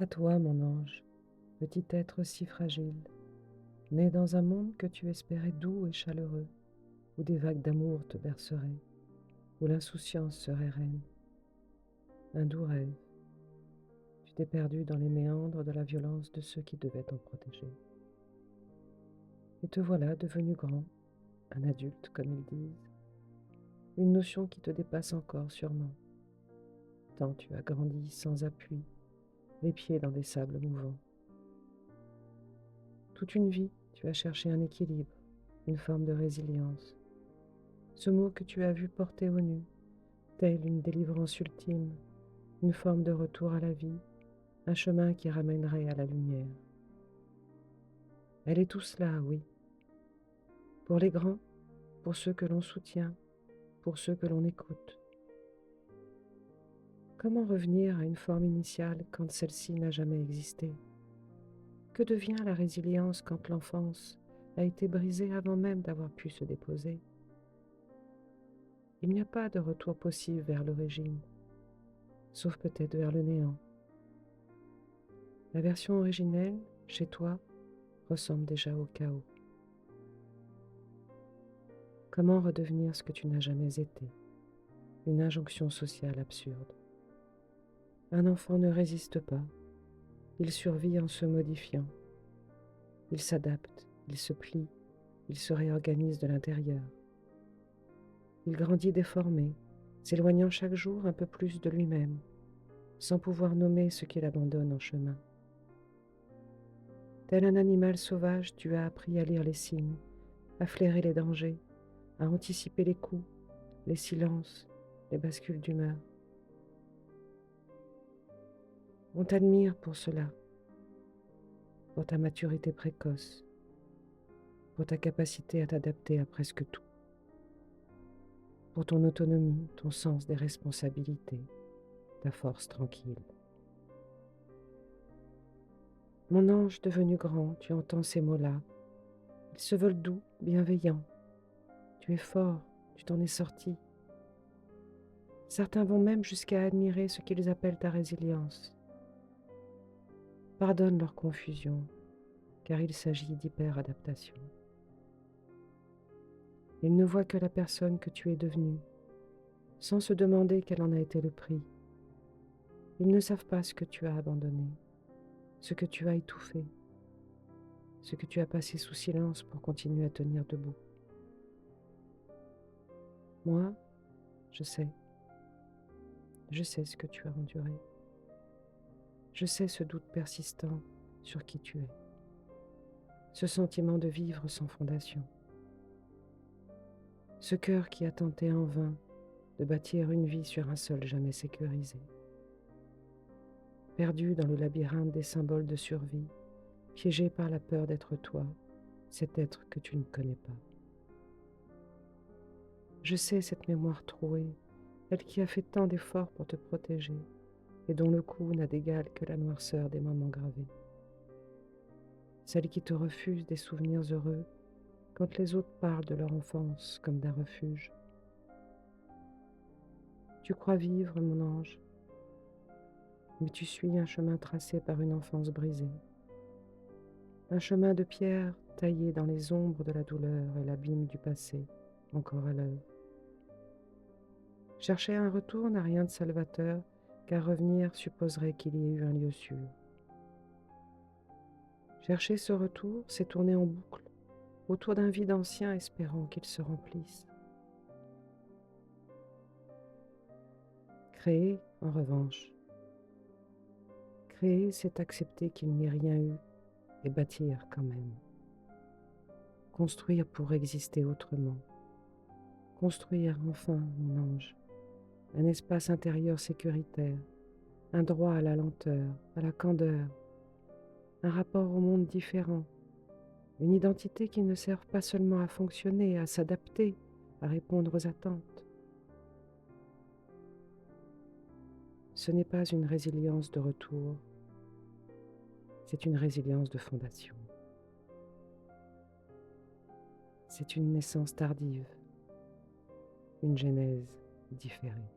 À toi, mon ange, petit être si fragile, né dans un monde que tu espérais doux et chaleureux, où des vagues d'amour te berceraient, où l'insouciance serait reine. Un doux rêve, tu t'es perdu dans les méandres de la violence de ceux qui devaient t'en protéger. Et te voilà devenu grand, un adulte comme ils disent, une notion qui te dépasse encore sûrement, tant tu as grandi sans appui, les pieds dans des sables mouvants. Toute une vie, tu as cherché un équilibre, une forme de résilience, ce mot que tu as vu porter au nu, telle une délivrance ultime, une forme de retour à la vie, un chemin qui ramènerait à la lumière. Elle est tout cela, oui, pour les grands, pour ceux que l'on soutient, pour ceux que l'on écoute. Comment revenir à une forme initiale quand celle-ci n'a jamais existé? Que devient la résilience quand l'enfance a été brisée avant même d'avoir pu se déposer? Il n'y a pas de retour possible vers l'origine, sauf peut-être vers le néant. La version originelle, chez toi, ressemble déjà au chaos. Comment redevenir ce que tu n'as jamais été? Une injonction sociale absurde. Un enfant ne résiste pas, il survit en se modifiant. Il s'adapte, il se plie, il se réorganise de l'intérieur. Il grandit déformé, s'éloignant chaque jour un peu plus de lui-même, sans pouvoir nommer ce qu'il abandonne en chemin. Tel un animal sauvage, tu as appris à lire les signes, à flairer les dangers, à anticiper les coups, les silences, les bascules d'humeur. On t'admire pour cela, pour ta maturité précoce, pour ta capacité à t'adapter à presque tout, pour ton autonomie, ton sens des responsabilités, ta force tranquille. Mon ange devenu grand, tu entends ces mots-là. Ils se veulent doux, bienveillants. Tu es fort, tu t'en es sorti. Certains vont même jusqu'à admirer ce qu'ils appellent ta résilience. Pardonne leur confusion, car il s'agit d'hyper-adaptation. Ils ne voient que la personne que tu es devenue, sans se demander quel en a été le prix. Ils ne savent pas ce que tu as abandonné, ce que tu as étouffé, ce que tu as passé sous silence pour continuer à tenir debout. Moi, je sais. Je sais ce que tu as enduré. Je sais ce doute persistant sur qui tu es, ce sentiment de vivre sans fondation, ce cœur qui a tenté en vain de bâtir une vie sur un sol jamais sécurisé, perdu dans le labyrinthe des symboles de survie, piégé par la peur d'être toi, cet être que tu ne connais pas. Je sais cette mémoire trouée, elle qui a fait tant d'efforts pour te protéger et dont le coup n'a d'égal que la noirceur des moments gravés. Celle qui te refuse des souvenirs heureux quand les autres parlent de leur enfance comme d'un refuge. Tu crois vivre, mon ange, mais tu suis un chemin tracé par une enfance brisée, un chemin de pierre taillé dans les ombres de la douleur et l'abîme du passé, encore à l'œuvre. Chercher un retour n'a rien de salvateur, car revenir supposerait qu'il y ait eu un lieu sûr. Chercher ce retour, c'est tourner en boucle, autour d'un vide ancien espérant qu'il se remplisse. Créer, en revanche, créer, c'est accepter qu'il n'y ait rien eu et bâtir quand même. Construire pour exister autrement. Construire enfin, mon ange, un espace intérieur sécuritaire, un droit à la lenteur, à la candeur, un rapport au monde différent, une identité qui ne serve pas seulement à fonctionner, à s'adapter, à répondre aux attentes. Ce n'est pas une résilience de retour, c'est une résilience de fondation. C'est une naissance tardive, une genèse différée.